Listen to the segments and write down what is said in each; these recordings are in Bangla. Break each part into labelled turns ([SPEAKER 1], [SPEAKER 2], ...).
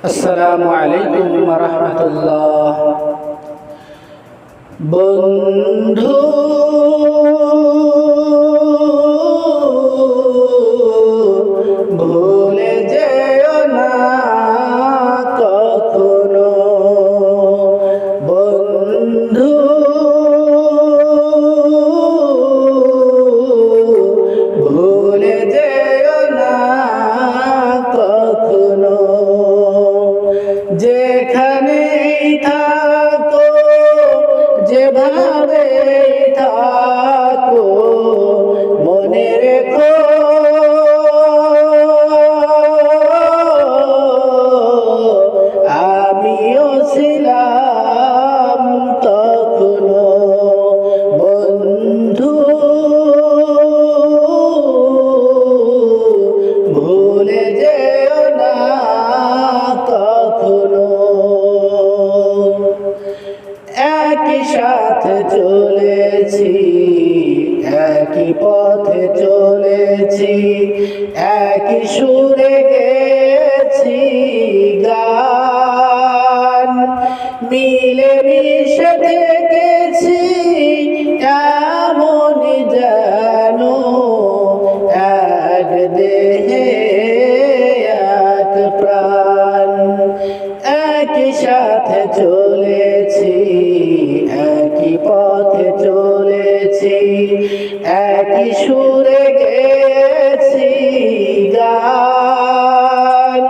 [SPEAKER 1] আসসালামু আলাইকুম ওয়া রাহমাতুল্লাহ। বন্ধু ভুলে যেও না কখনো, বন্ধু ভুলে যেও না কখনো। যেখানেই থাকো, যেভাবেই থাকো, মনে রেখো আমিও ছিলাম তখনো। বন্ধু ভুলে যেও না কখনো। একই সাথে চলেছি, একই পথে চলেছি, একই সুরে গেছি গান। মিলে মিশে থেকেছি এমনই যেন এক দেহে এক প্রাণ। একই সাথে চলেছি, একই পথে চলেছি, একই সুরে গেছি গান।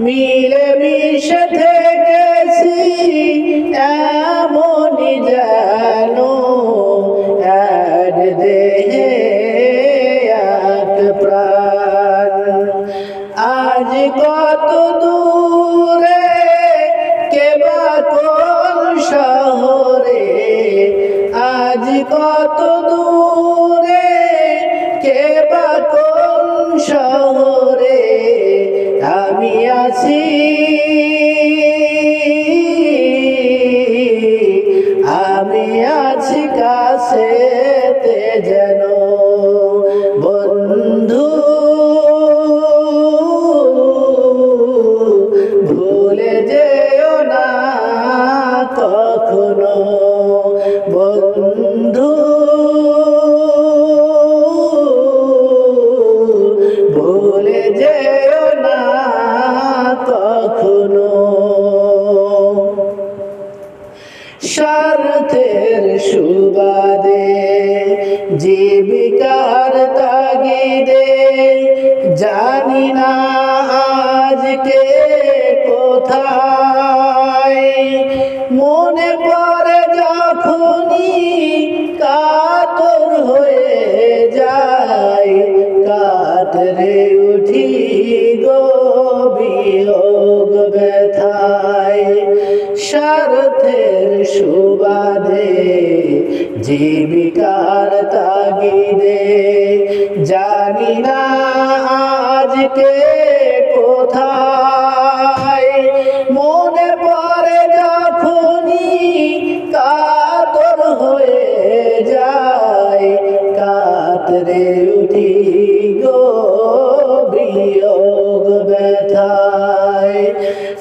[SPEAKER 1] মিলে মিশে থেকেছি এমনই যেন এক দেহে এক প্রাণ। আজ কত দূরে, কে বা কোন শহরে, আজ কত দূরে, কে বা কোন শহরে আমি আছি। আমি আছি কাছেতে যেন। বন্ধু ভুলে যেও না কখনো। বন্ধু ভুলে যেও না কখনো। স্বার্থের সুবাদে, জীবিকার তাগিদে, জানি না আজকে কোথায়। মনে পড়ে যখনই কাতর হয়ে যায়, কাতরে উঠি গো বিয়োগ ব্যথায়। স্বার্থের সুবাদে, জীবিকার তাগিদে, জানি না আজকে কোথায়। মনে পড়ে যখনই কাতর হয়ে যায়, কাতরে উঠি গো বিয়োগ ব্যথায়।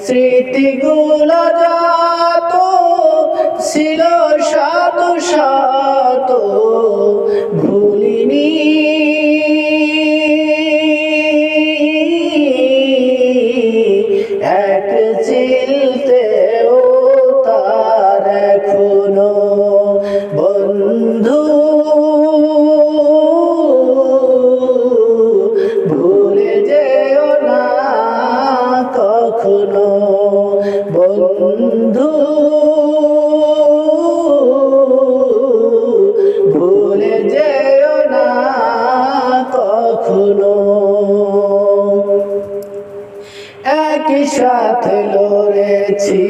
[SPEAKER 1] স্মৃতিগুলো যত ছিল শত শত ভুলিনি, এক চিলতেও তার এখনো। বন্ধু ভুলে যেও না কখনো। বন্ধু ভুলে যেও না কখনো। একই সাথে লড়েছি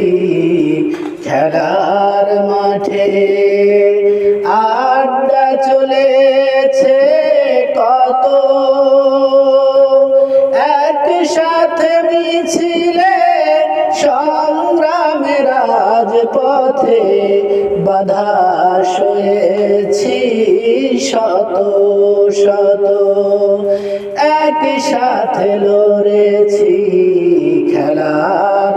[SPEAKER 1] খেলার মাঠে, আড্ডা চলেছে কত। একসাথে মিছিলে, সংগ্রামে রাজপথে বাধা সয়েছি শত শত। একই সাথে লড়েছি খেলার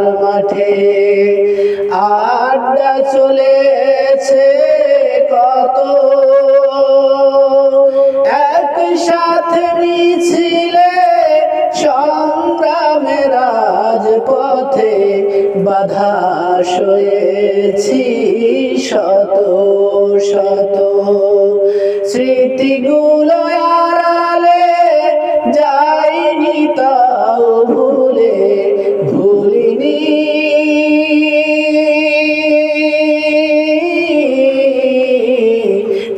[SPEAKER 1] রাজপথে বাধা সয়েছি শত শত স্মৃতিগুলো আড়ালে যাইনি তাও ভুলে ভুলিনি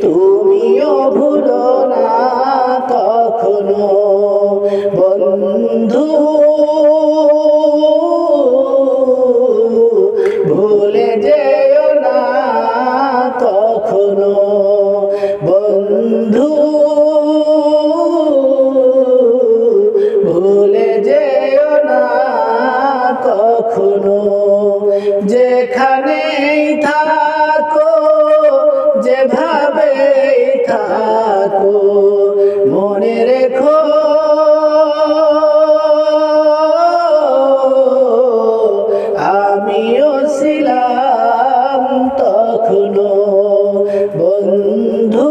[SPEAKER 1] তুমিও ভুলো না কখনো বন্ধু ভুলে যেও না কখনো বন্ধু ভুলে যেও না কখনো যেখানেই থাকো যেভাবেই থাকো মনে রেখো আমিও ছিলাম তখনো বন্ধু।